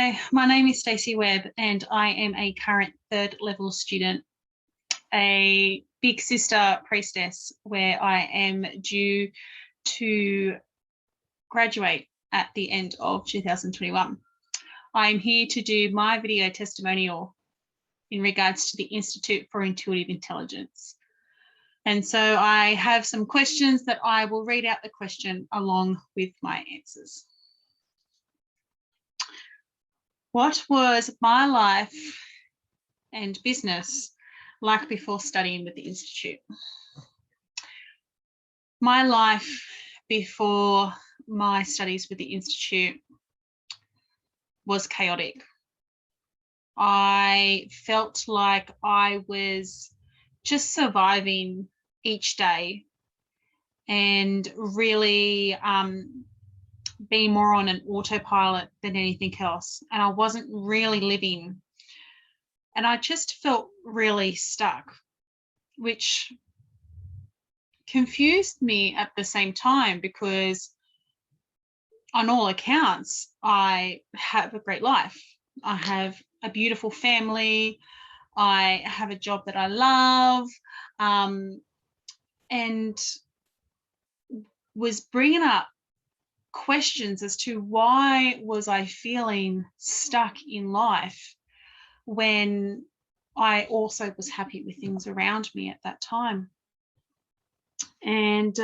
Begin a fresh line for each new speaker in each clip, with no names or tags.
Hi, my name is Stacey Webb and I am a current third level student, a big sister priestess where I am due to graduate at the end of 2021. I'm here to do my video testimonial in regards to the Institute for Intuitive Intelligence. And so I have some questions that I will read out the question along with my answers. What was my life and business like before studying with the Institute? My life before my studies with the Institute was chaotic. I felt like I was just surviving each day and really being more on an autopilot than anything else. And I wasn't really living. And I just felt really stuck, which confused me at the same time because on all accounts, I have a great life. I have a beautiful family. I have a job that I love, and was bringing up questions as to why was I feeling stuck in life when I also was happy with things around me at that time. And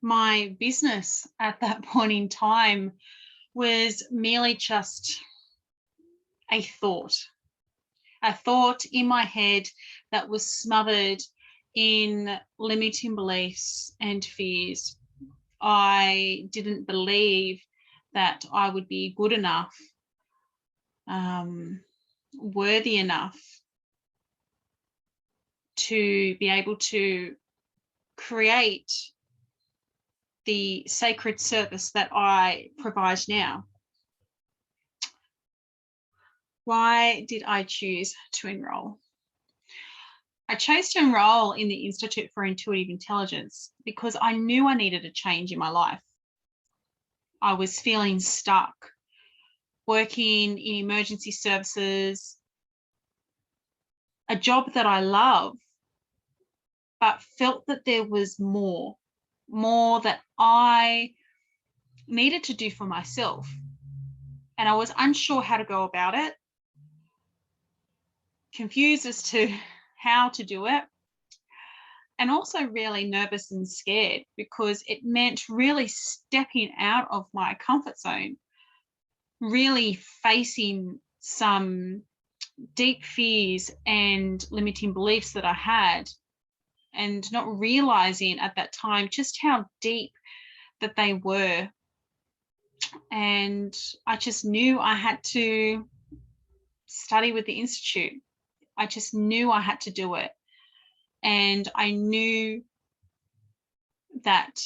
my business at that point in time was merely just a thought in my head that was smothered in limiting beliefs and fears. I didn't believe that I would be good enough, worthy enough to be able to create the sacred service that I provide now. Why did I choose to enroll? I chose to enroll in the Institute for Intuitive Intelligence because I knew I needed a change in my life. I was feeling stuck, working in emergency services, a job that I love, but felt that there was more that I needed to do for myself. And I was unsure how to go about it, confused as to how to do it, and also really nervous and scared because it meant really stepping out of my comfort zone, really facing some deep fears and limiting beliefs that I had, and not realizing at that time just how deep that they were. And I just knew I had to study with the Institute. I just knew I had to do it. And I knew that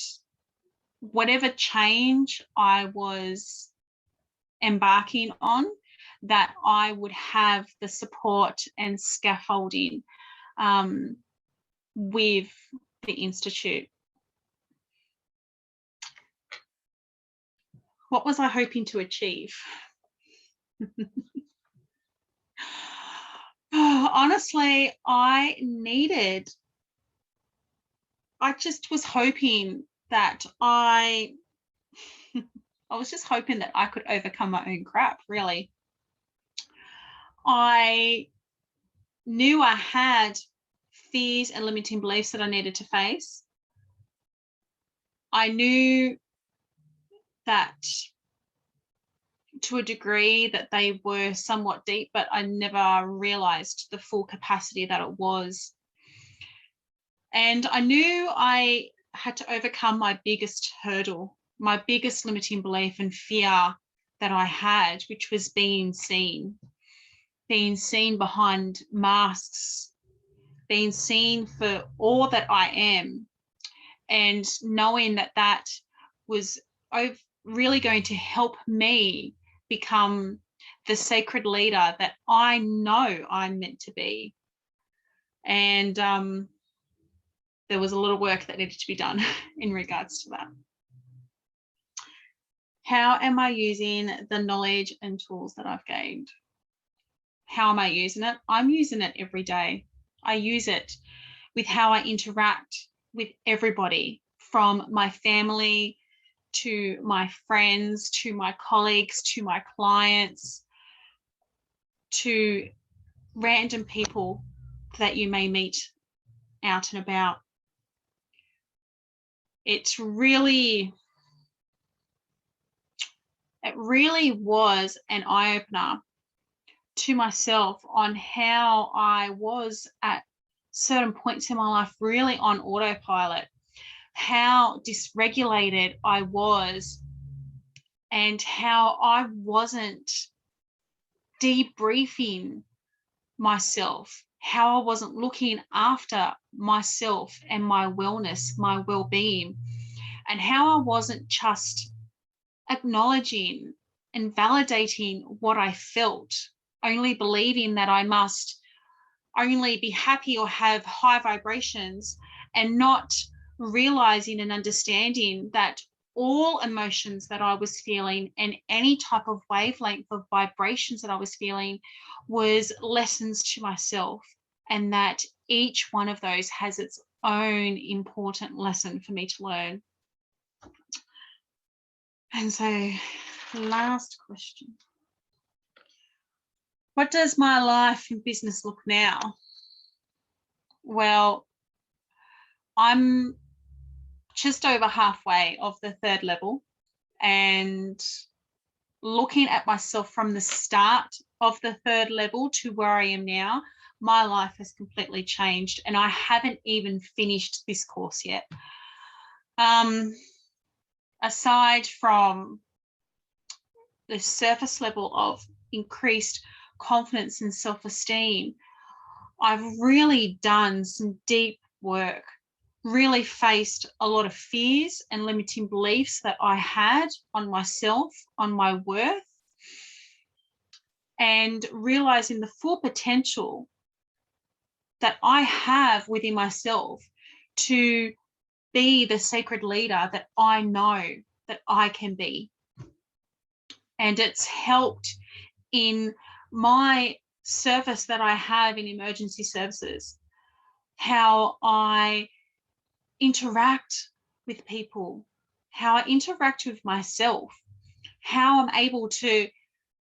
whatever change I was embarking on, that I would have the support and scaffolding with the Institute. What was I hoping to achieve? Honestly, I just was hoping that I was just hoping that I could overcome my own crap, really. I knew I had fears and limiting beliefs that I needed to face. I knew that to a degree that they were somewhat deep, but I never realized the full capacity that it was. And I knew I had to overcome my biggest hurdle, my biggest limiting belief and fear that I had, which was being seen behind masks, being seen for all that I am, and knowing that that was really going to help me become the sacred leader that I know I'm meant to be. And there was a lot of work that needed to be done in regards to that. How am I using the knowledge and tools that I've gained? How am I using it? I'm using it every day. I use it with how I interact with everybody, from my family to my friends, to my colleagues, to my clients, to random people that you may meet out and about. It really was an eye-opener to myself on how I was at certain points in my life really on autopilot, how dysregulated I was, and how I wasn't debriefing myself, how I wasn't looking after myself and my wellness, my well-being, and how I wasn't just acknowledging and validating what I felt, only believing that I must only be happy or have high vibrations, and not realizing and understanding that all emotions that I was feeling and any type of wavelength of vibrations that I was feeling was lessons to myself, and that each one of those has its own important lesson for me to learn. And so, last question. What does my life in business look now? Well, I'm just over halfway of the 3rd level, and looking at myself from the start of the 3rd level to where I am now, my life has completely changed, and I haven't even finished this course yet. Aside from the surface level of increased confidence and self-esteem, I've really done some deep work, really faced a lot of fears and limiting beliefs that I had on myself, on my worth, and realizing the full potential that I have within myself to be the sacred leader that I know that I can be. And it's helped in my service that I have in emergency services, how I interact with people, how I interact with myself, how I'm able to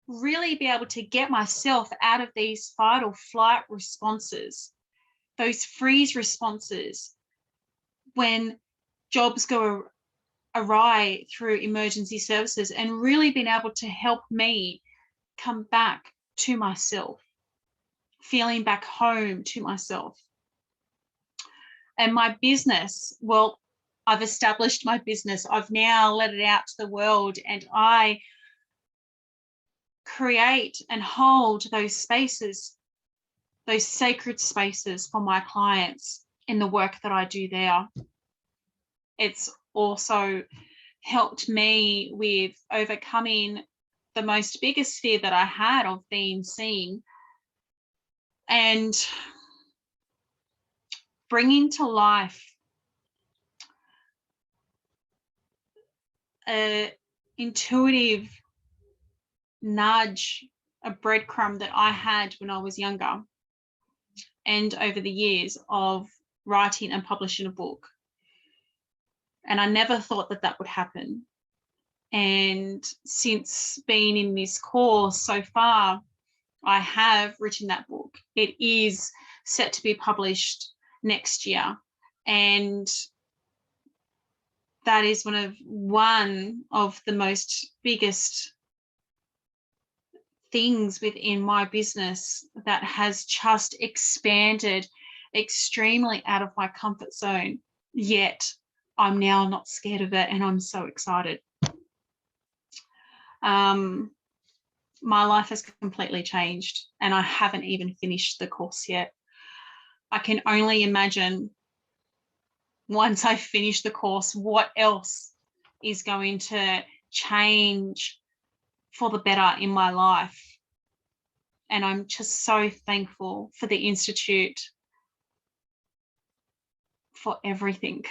really be able to get myself out of these fight or flight responses, those freeze responses when jobs go awry through emergency services, and really being able to help me come back to myself, feeling back home to myself. And my business, well, I've established my business. I've now let it out to the world, and I create and hold those spaces, those sacred spaces for my clients in the work that I do there. It's also helped me with overcoming the most biggest fear that I had of being seen, and bringing to life an intuitive nudge, a breadcrumb that I had when I was younger and over the years of writing and publishing a book. And I never thought that that would happen. And since being in this course so far, I have written that book. It is set to be published next year. And that is one of the most biggest things within my business that has just expanded extremely out of my comfort zone. Yet I'm now not scared of it, and I'm so excited. My life has completely changed, and I haven't even finished the course yet. I can only imagine once I finish the course what else is going to change for the better in my life. And I'm just so thankful for the Institute, for everything.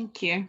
Thank you.